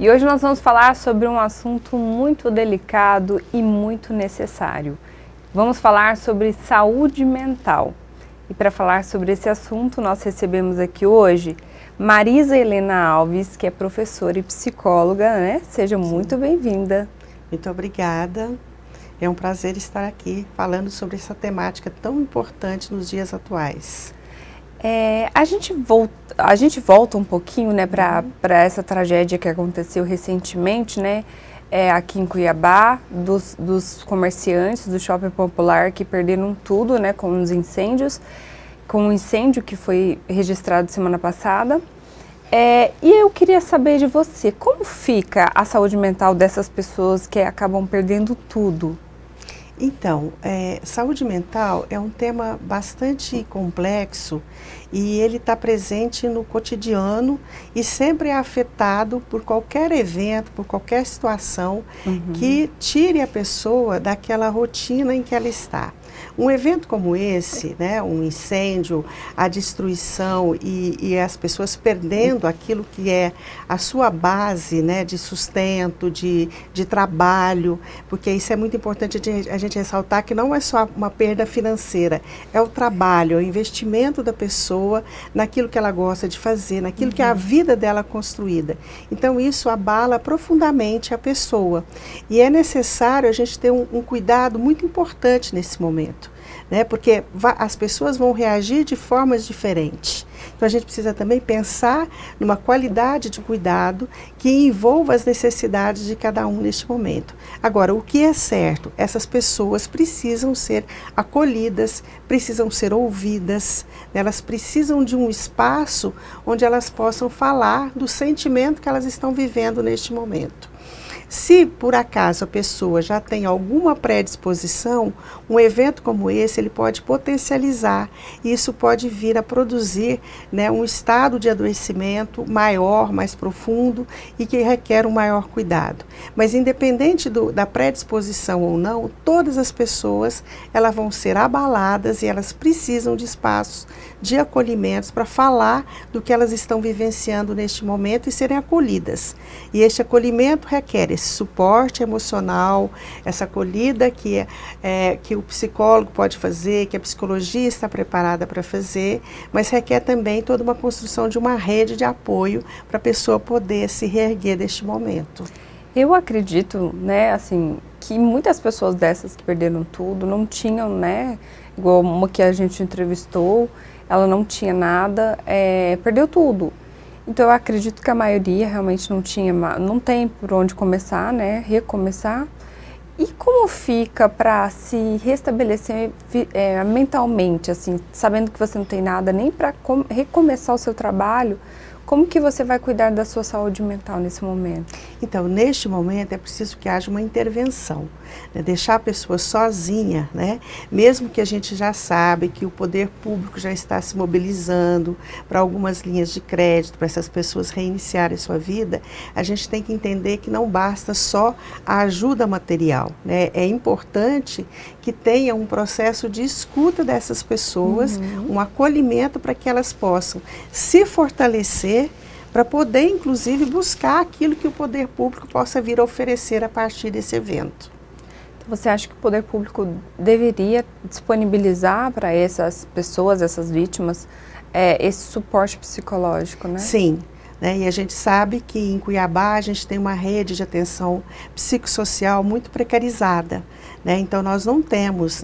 E hoje nós vamos falar sobre um assunto muito delicado e muito necessário. Vamos falar sobre saúde mental. E para falar sobre esse assunto, nós recebemos aqui hoje Marisa Helena Alves, que é professora e psicóloga, né? Seja muito bem-vinda. Muito obrigada. É um prazer estar aqui falando sobre essa temática tão importante nos dias atuais. A gente volta um pouquinho, né, para essa tragédia que aconteceu recentemente, né, aqui em Cuiabá, dos comerciantes do Shopping Popular que perderam tudo, né, com os incêndios, com um incêndio que foi registrado semana passada. E eu queria saber de você, como fica a saúde mental dessas pessoas que acabam perdendo tudo? Então, saúde mental é um tema bastante complexo e ele está presente no cotidiano e sempre é afetado por qualquer evento, por qualquer situação que tire a pessoa daquela rotina em que ela está. Um evento como esse, né, um incêndio, a destruição e as pessoas perdendo aquilo que é a sua base, né, de sustento, de trabalho, porque isso é muito importante a gente ressaltar que não é só uma perda financeira, é o trabalho, é o investimento da pessoa naquilo que ela gosta de fazer, naquilo que é a vida dela construída. Então isso abala profundamente a pessoa e é necessário a gente ter um cuidado muito importante nesse momento, né? Porque as pessoas vão reagir de formas diferentes. Então a gente precisa também pensar numa qualidade de cuidado que envolva as necessidades de cada um neste momento. Agora, o que é certo? Essas pessoas precisam ser acolhidas, precisam ser ouvidas, elas precisam de um espaço onde elas possam falar do sentimento que elas estão vivendo neste momento. Se por acaso a pessoa já tem alguma predisposição, um evento como esse ele pode potencializar e isso pode vir a produzir, né, um estado de adoecimento maior, mais profundo e que requer um maior cuidado. Mas independente da predisposição ou não, todas as pessoas elas vão ser abaladas e elas precisam de espaços de acolhimentos para falar do que elas estão vivenciando neste momento e serem acolhidas. E este acolhimento requer esse suporte emocional, essa acolhida que o psicólogo pode fazer, que a psicologia está preparada para fazer, mas requer também toda uma construção de uma rede de apoio para a pessoa poder se reerguer deste momento. Eu acredito, né, assim, que muitas pessoas dessas que perderam tudo não tinham, né, igual uma que a gente entrevistou, ela não tinha nada, perdeu tudo. Então eu acredito que a maioria realmente não tem por onde começar, né, recomeçar. E como fica para se restabelecer mentalmente, assim, sabendo que você não tem nada nem para recomeçar o seu trabalho? Como que você vai cuidar da sua saúde mental nesse momento? Então, neste momento é preciso que haja uma intervenção, né? Deixar a pessoa sozinha, né? Mesmo que a gente já sabe que o poder público já está se mobilizando para algumas linhas de crédito, para essas pessoas reiniciarem sua vida, a gente tem que entender que não basta só a ajuda material, né? É importante que tenha um processo de escuta dessas pessoas, um acolhimento para que elas possam se fortalecer para poder, inclusive, buscar aquilo que o poder público possa vir a oferecer a partir desse evento. Então, você acha que o poder público deveria disponibilizar para essas pessoas, essas vítimas, esse suporte psicológico, né? Sim. Né? E a gente sabe que em Cuiabá a gente tem uma rede de atenção psicossocial muito precarizada. Né? Então nós não temos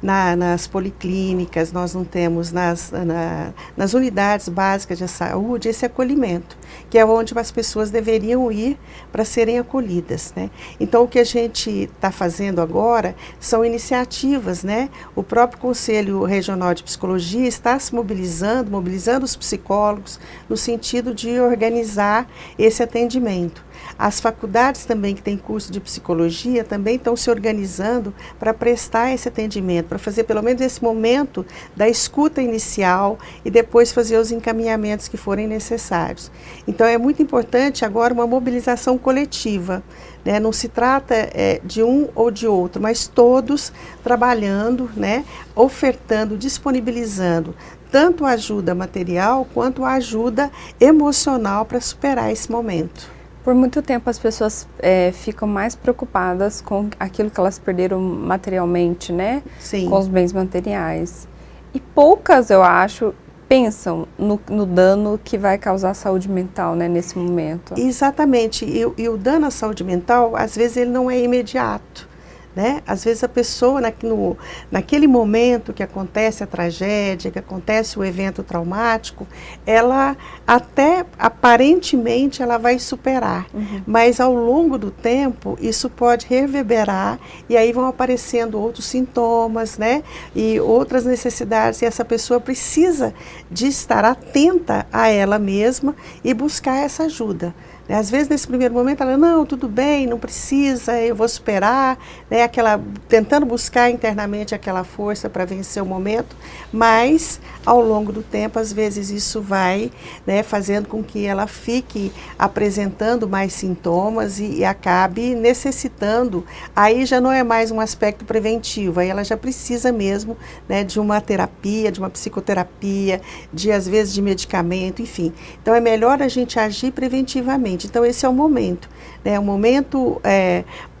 nas policlínicas, nós não temos nas unidades básicas de saúde esse acolhimento, que é onde as pessoas deveriam ir para serem acolhidas. Né? Então o que a gente está fazendo agora são iniciativas, né? O próprio Conselho Regional de Psicologia está se mobilizando os psicólogos no sentido de organizar esse atendimento. As faculdades também que têm curso de psicologia também estão se organizando para prestar esse atendimento, para fazer pelo menos esse momento da escuta inicial e depois fazer os encaminhamentos que forem necessários. Então é muito importante agora uma mobilização coletiva, né? Não se trata de um ou de outro, mas todos trabalhando, né? Ofertando, disponibilizando tanto a ajuda material quanto a ajuda emocional para superar esse momento. Por muito tempo as pessoas ficam mais preocupadas com aquilo que elas perderam materialmente, né? Sim. Com os bens materiais. E poucas, eu acho, pensam no dano que vai causar à saúde mental, né, nesse momento. Exatamente. E o dano à saúde mental, às vezes, ele não é imediato. Né? Às vezes a pessoa, naquele momento que acontece a tragédia, que acontece o evento traumático, ela até aparentemente ela vai superar, mas ao longo do tempo isso pode reverberar e aí vão aparecendo outros sintomas, né? E outras necessidades, e essa pessoa precisa de estar atenta a ela mesma e buscar essa ajuda. Às vezes, nesse primeiro momento, ela, não, tudo bem, não precisa, eu vou superar, né, tentando buscar internamente aquela força para vencer o momento, mas, ao longo do tempo, às vezes, isso vai, né, fazendo com que ela fique apresentando mais sintomas e acabe necessitando, aí já não é mais um aspecto preventivo, aí ela já precisa mesmo, né, de uma terapia, de uma psicoterapia, às vezes, de medicamento, enfim. Então, é melhor a gente agir preventivamente. Então, esse é o momento, né? O momento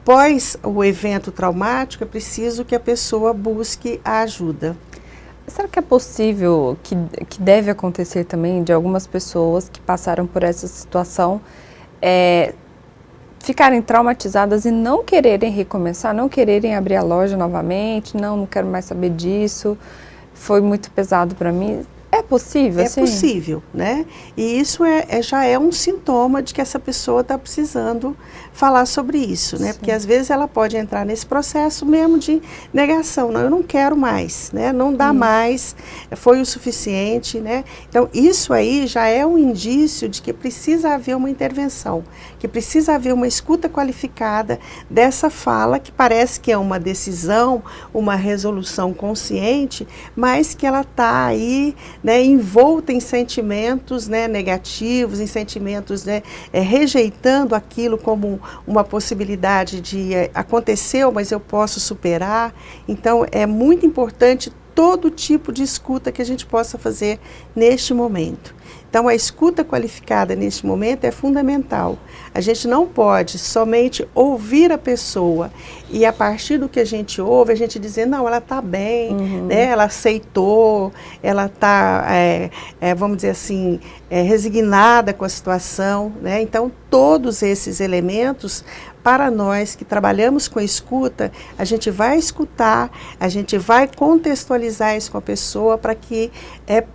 pós o evento traumático, é preciso que a pessoa busque a ajuda. Será que é possível, que deve acontecer também, de algumas pessoas que passaram por essa situação, ficarem traumatizadas e não quererem recomeçar, não quererem abrir a loja novamente, não quero mais saber disso, foi muito pesado para mim? É possível, assim? É possível, né? E isso já é um sintoma de que essa pessoa está precisando falar sobre isso, né? Sim. Porque às vezes ela pode entrar nesse processo mesmo de negação, não, eu não quero mais, né? Não dá mais, foi o suficiente, né? Então, isso aí já é um indício de que precisa haver uma intervenção, que precisa haver uma escuta qualificada dessa fala, que parece que é uma decisão, uma resolução consciente, mas que ela está aí, né, envolta em sentimentos, né, negativos, em sentimentos, né, rejeitando aquilo como uma possibilidade de aconteceu, mas eu posso superar. Então, é muito importante todo tipo de escuta que a gente possa fazer neste momento. Então, a escuta qualificada neste momento é fundamental. A gente não pode somente ouvir a pessoa e, a partir do que a gente ouve, a gente dizer, não, ela está bem, né? Ela aceitou, ela está, vamos dizer assim, resignada com a situação, né? Então, todos esses elementos, para nós que trabalhamos com a escuta, a gente vai escutar, a gente vai contextualizar isso com a pessoa para que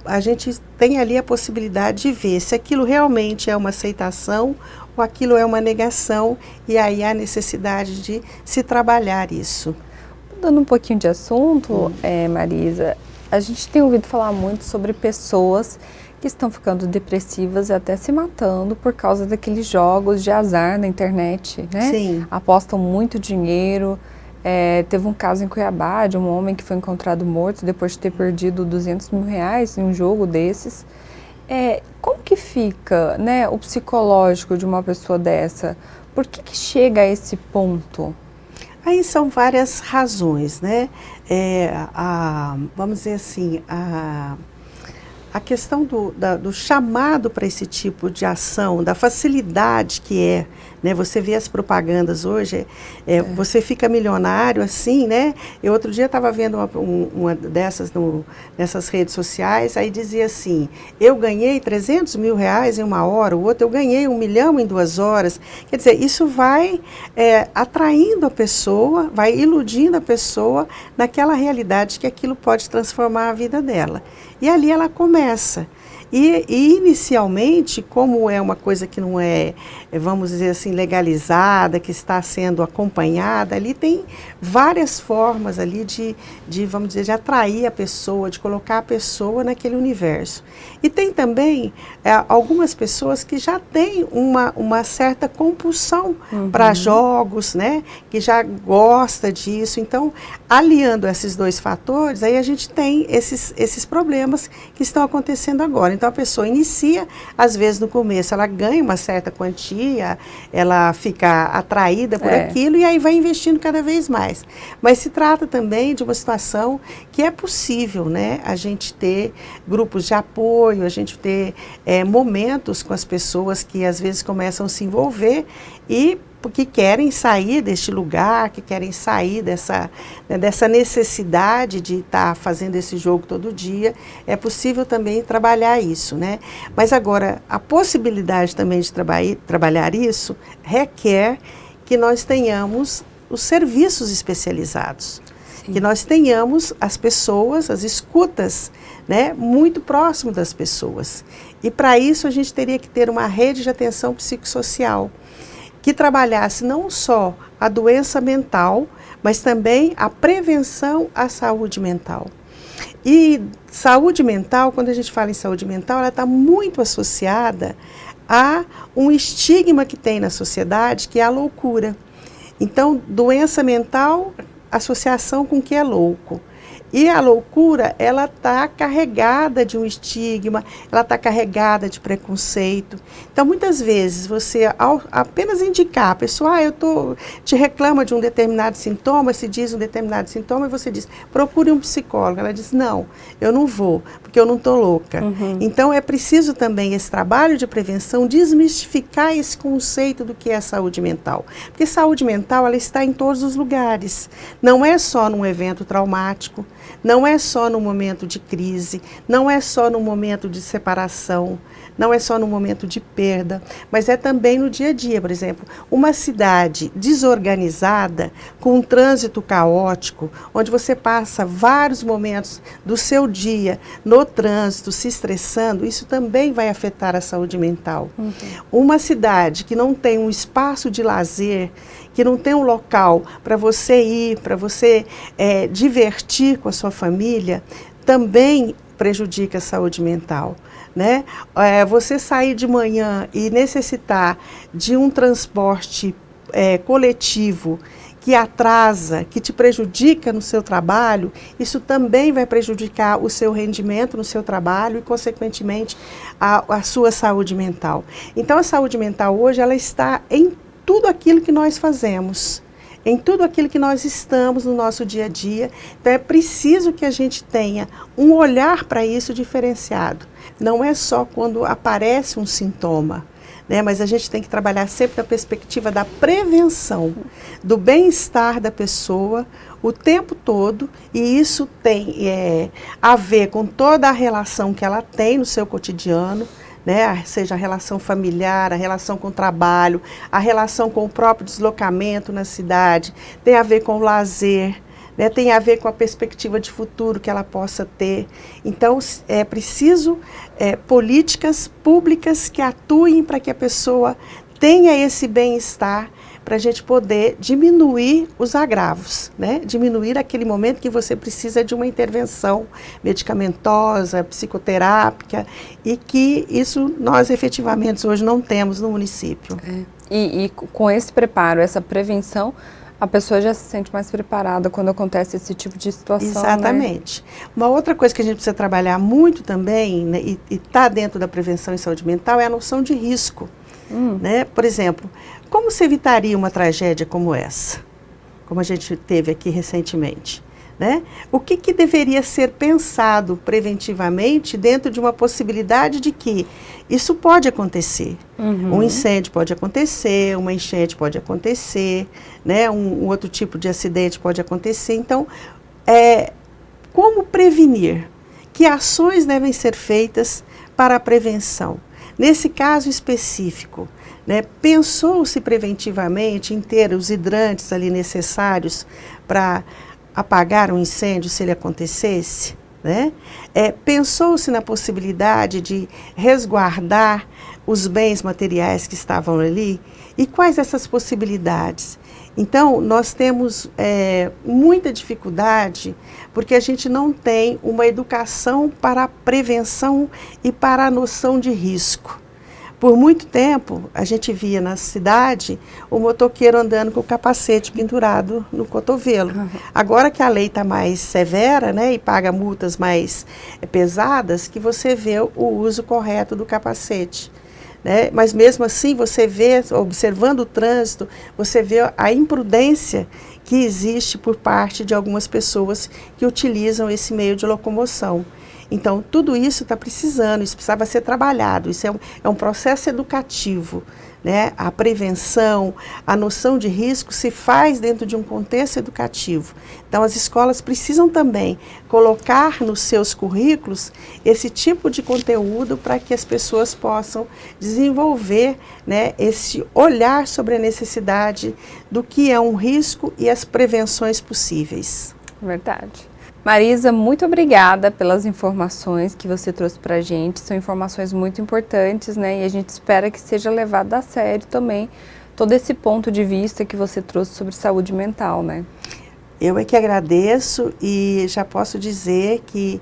a gente tenha ali a possibilidade de ver se aquilo realmente é uma aceitação ou aquilo é uma negação, e aí há necessidade de se trabalhar isso. Mudando um pouquinho de assunto, Marisa, a gente tem ouvido falar muito sobre pessoas que estão ficando depressivas e até se matando por causa daqueles jogos de azar na internet, né? Sim. Apostam muito dinheiro. Teve um caso em Cuiabá de um homem que foi encontrado morto depois de ter perdido R$200 mil em um jogo desses. Como que fica, né, o psicológico de uma pessoa dessa? Por que chega a esse ponto? Aí são várias razões, né? Vamos dizer assim, a questão do chamado para esse tipo de ação, da facilidade que é, né? Você vê as propagandas hoje, você fica milionário assim, né? Eu outro dia estava vendo uma dessas nessas redes sociais, aí dizia assim, eu ganhei R$300 mil em uma hora, o outro eu ganhei 1 milhão em 2 horas. Quer dizer, isso vai atraindo a pessoa, vai iludindo a pessoa naquela realidade que aquilo pode transformar a vida dela. E ali ela começa. E inicialmente, como é uma coisa que não é, vamos dizer assim, legalizada, que está sendo acompanhada, ali tem várias formas ali vamos dizer, de atrair a pessoa, de colocar a pessoa naquele universo. E tem também algumas pessoas que já têm uma certa compulsão para jogos, né? Que já gosta disso. Então, aliando esses dois fatores, aí a gente tem esses problemas problemas que estão acontecendo agora. Então, a pessoa inicia, às vezes no começo ela ganha uma certa quantia, ela fica atraída por aquilo e aí vai investindo cada vez mais. Mas se trata também de uma situação que é possível, né? A gente ter grupos de apoio, a gente ter momentos com as pessoas que às vezes começam a se envolver e que querem sair deste lugar, que querem sair dessa necessidade de estar fazendo esse jogo todo dia. É possível também trabalhar isso, né? Mas agora, a possibilidade também de trabalhar isso requer que nós tenhamos os serviços especializados. Sim. Que nós tenhamos as pessoas, as escutas, né, muito próximo das pessoas. E para isso a gente teria que ter uma rede de atenção psicossocial, que trabalhasse não só a doença mental, mas também a prevenção à saúde mental. E saúde mental, quando a gente fala em saúde mental, ela está muito associada a um estigma que tem na sociedade, que é a loucura. Então, doença mental, associação com o que é louco. E a loucura, ela está carregada de um estigma, ela está carregada de preconceito. Então, muitas vezes, você, ao apenas indicar a pessoa, te reclama de um determinado sintoma, se diz um determinado sintoma, e você diz, procure um psicólogo. Ela diz, não, eu não vou, porque eu não estou louca. Uhum. Então, é preciso também esse trabalho de prevenção, desmistificar esse conceito do que é saúde mental. Porque saúde mental, ela está em todos os lugares. Não é só num evento traumático, não é só no momento de crise, não é só no momento de separação, não é só no momento de perda, mas é também no dia a dia. Por exemplo, uma cidade desorganizada, com um trânsito caótico, onde você passa vários momentos do seu dia no trânsito, se estressando, isso também vai afetar a saúde mental. Uhum. Uma cidade que não tem um espaço de lazer, que não tem um local para você ir, para você divertir com a sua família, também prejudica a saúde mental, né? Você sair de manhã e necessitar de um transporte coletivo que atrasa, que te prejudica no seu trabalho, isso também vai prejudicar o seu rendimento no seu trabalho e, consequentemente, a sua saúde mental. Então, a saúde mental hoje, ela está em tudo aquilo que nós fazemos, em tudo aquilo que nós estamos no nosso dia a dia. Então, é preciso que a gente tenha um olhar para isso diferenciado. Não é só quando aparece um sintoma, né? Mas a gente tem que trabalhar sempre na perspectiva da prevenção, do bem-estar da pessoa o tempo todo, e isso tem a ver com toda a relação que ela tem no seu cotidiano, né? Seja a relação familiar, a relação com o trabalho, a relação com o próprio deslocamento na cidade, tem a ver com o lazer, né? Tem a ver com a perspectiva de futuro que ela possa ter. Então, é preciso políticas públicas que atuem para que a pessoa tenha esse bem-estar, para a gente poder diminuir os agravos, né? Diminuir aquele momento que você precisa de uma intervenção medicamentosa, psicoterápica, e que isso nós efetivamente hoje não temos no município. E com esse preparo, essa prevenção, a pessoa já se sente mais preparada quando acontece esse tipo de situação. Exatamente. Né? Uma outra coisa que a gente precisa trabalhar muito também, né, e está dentro da prevenção em saúde mental, é a noção de risco. Né? Por exemplo, como se evitaria uma tragédia como essa, como a gente teve aqui recentemente? Né? O que deveria ser pensado preventivamente dentro de uma possibilidade de que isso pode acontecer? Uhum. Um incêndio pode acontecer, uma enchente pode acontecer, né? Um outro tipo de acidente pode acontecer. Então, como prevenir? Que ações devem ser feitas para a prevenção? Nesse caso específico, né, pensou-se preventivamente em ter os hidrantes ali necessários para apagar um incêndio se ele acontecesse? Né? Pensou-se na possibilidade de resguardar os bens materiais que estavam ali? E quais essas possibilidades? Então, nós temos muita dificuldade porque a gente não tem uma educação para a prevenção e para a noção de risco. Por muito tempo, a gente via na cidade o motoqueiro andando com o capacete pendurado no cotovelo. Agora que a lei está mais severa, né, e paga multas mais pesadas, que você vê o uso correto do capacete. Né? Mas mesmo assim, você vê, observando o trânsito, você vê a imprudência que existe por parte de algumas pessoas que utilizam esse meio de locomoção. Então, tudo isso está precisando, isso precisava ser trabalhado, isso é um processo educativo, né? A prevenção, a noção de risco se faz dentro de um contexto educativo. Então, as escolas precisam também colocar nos seus currículos esse tipo de conteúdo para que as pessoas possam desenvolver, né, esse olhar sobre a necessidade do que é um risco e as prevenções possíveis. Verdade. Marisa, muito obrigada pelas informações que você trouxe para a gente. São informações muito importantes, né? E a gente espera que seja levado a sério também todo esse ponto de vista que você trouxe sobre saúde mental, né? Eu é que agradeço e já posso dizer que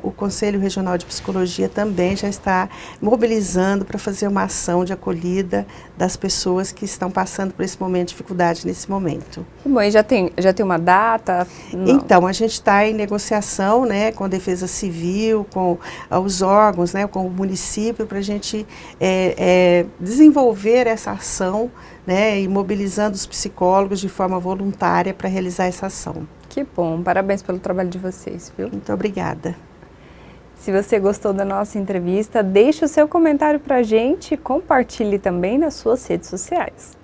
o Conselho Regional de Psicologia também já está mobilizando para fazer uma ação de acolhida das pessoas que estão passando por esse momento de dificuldade nesse momento. Bom, e já tem uma data? Não. Então, a gente está em negociação, né, com a Defesa Civil, com os órgãos, né, com o município, para a gente desenvolver essa ação, né, e mobilizando os psicólogos de forma voluntária para realizar essa ação. Que bom, parabéns pelo trabalho de vocês, viu? Muito obrigada. Se você gostou da nossa entrevista, deixe o seu comentário para a gente e compartilhe também nas suas redes sociais.